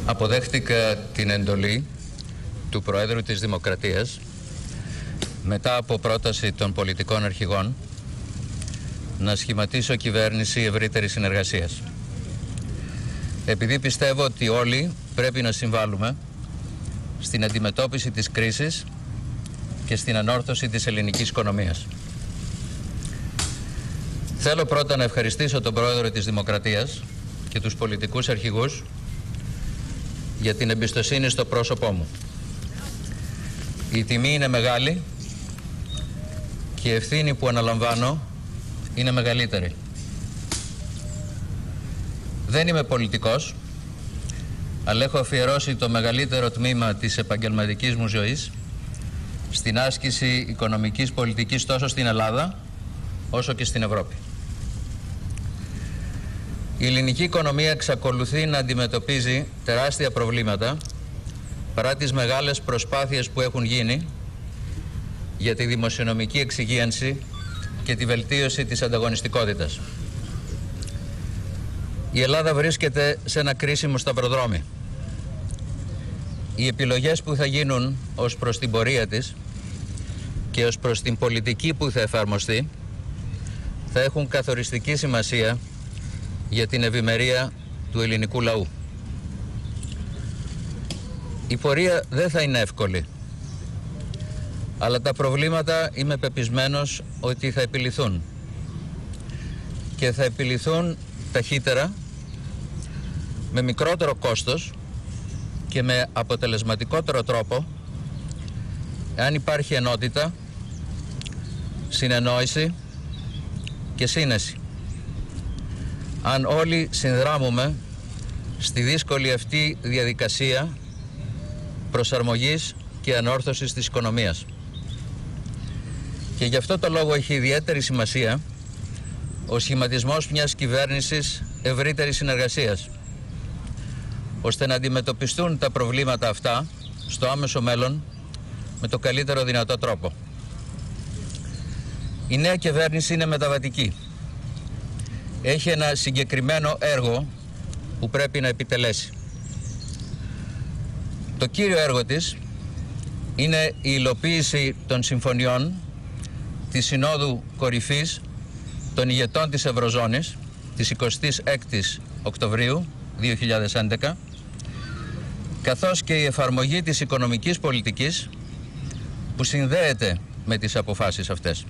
Αποδέχτηκα την εντολή του Προέδρου της Δημοκρατίας μετά από πρόταση των πολιτικών αρχηγών να σχηματίσω κυβέρνηση ευρύτερης συνεργασίας. Επειδή πιστεύω ότι όλοι πρέπει να συμβάλλουμε στην αντιμετώπιση της κρίσης και στην ανόρθωση της ελληνικής οικονομίας. Θέλω πρώτα να ευχαριστήσω τον Πρόεδρο της Δημοκρατίας και τους πολιτικούς αρχηγούς για την εμπιστοσύνη στο πρόσωπό μου. Η τιμή είναι μεγάλη και η ευθύνη που αναλαμβάνω είναι μεγαλύτερη. Δεν είμαι πολιτικός, αλλά έχω αφιερώσει το μεγαλύτερο τμήμα της επαγγελματικής μου ζωής στην άσκηση οικονομικής πολιτικής τόσο στην Ελλάδα όσο και στην Ευρώπη. Η ελληνική οικονομία εξακολουθεί να αντιμετωπίζει τεράστια προβλήματα παρά τις μεγάλες προσπάθειες που έχουν γίνει για τη δημοσιονομική εξυγίανση και τη βελτίωση της ανταγωνιστικότητας. Η Ελλάδα βρίσκεται σε ένα κρίσιμο σταυροδρόμι. Οι επιλογές που θα γίνουν ως προς την πορεία της και ως προς την πολιτική που θα εφαρμοστεί θα έχουν καθοριστική σημασία για την ευημερία του ελληνικού λαού. Η πορεία δεν θα είναι εύκολη, αλλά τα προβλήματα είμαι πεπισμένος ότι θα επιληθούν και θα επιληθούν ταχύτερα, με μικρότερο κόστος και με αποτελεσματικότερο τρόπο αν υπάρχει ενότητα, συνεννόηση και σύνεση. Αν όλοι συνδράμουμε στη δύσκολη αυτή διαδικασία προσαρμογής και ανόρθωσης της οικονομίας. Και γι' αυτό το λόγο έχει ιδιαίτερη σημασία ο σχηματισμός μιας κυβέρνησης ευρύτερης συνεργασίας, ώστε να αντιμετωπιστούν τα προβλήματα αυτά στο άμεσο μέλλον με το καλύτερο δυνατό τρόπο. Η νέα κυβέρνηση είναι μεταβατική. Έχει ένα συγκεκριμένο έργο που πρέπει να επιτελέσει. Το κύριο έργο της είναι η υλοποίηση των συμφωνιών της Συνόδου Κορυφής των ηγετών της Ευρωζώνης της 26ης Οκτωβρίου 2011, καθώς και η εφαρμογή της οικονομικής πολιτικής που συνδέεται με τις αποφάσεις αυτές.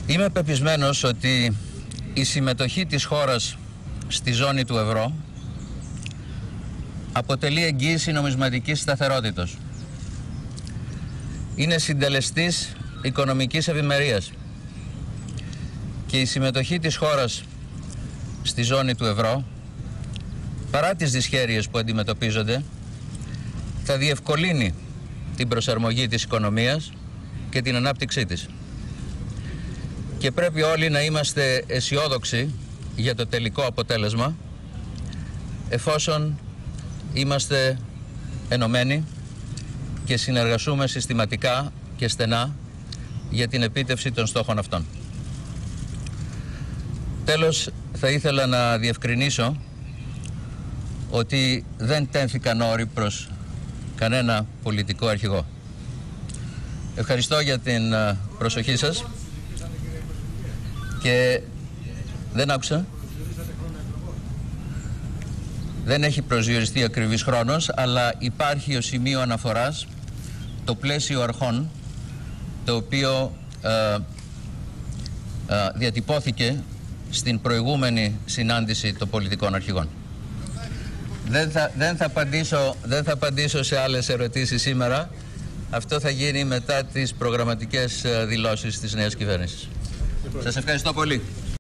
Είμαι πεπισμένος ότι η συμμετοχή της χώρας στη ζώνη του ευρώ αποτελεί εγγύηση νομισματικής σταθερότητας. Είναι συντελεστής οικονομικής ευημερίας και η συμμετοχή της χώρας στη ζώνη του ευρώ, παρά τις δυσχέρειες που αντιμετωπίζονται, θα διευκολύνει την προσαρμογή της οικονομίας και την ανάπτυξή της. Και πρέπει όλοι να είμαστε αισιόδοξοι για το τελικό αποτέλεσμα, εφόσον είμαστε ενωμένοι και συνεργαστούμε συστηματικά και στενά για την επίτευξη των στόχων αυτών. Τέλος, θα ήθελα να διευκρινίσω ότι δεν τέθηκαν όροι προς κανένα πολιτικό αρχηγό. Ευχαριστώ για την προσοχή σας και δεν άκουσα. Δεν έχει προσδιοριστεί ακριβής χρόνος, αλλά υπάρχει ως σημείο αναφοράς το πλαίσιο αρχών, το οποίο διατυπώθηκε στην προηγούμενη συνάντηση των πολιτικών αρχηγών. Δεν θα απαντήσω σε άλλες ερωτήσεις σήμερα. Αυτό θα γίνει μετά τις προγραμματικές δηλώσεις της νέας κυβέρνησης. Σας ευχαριστώ πολύ.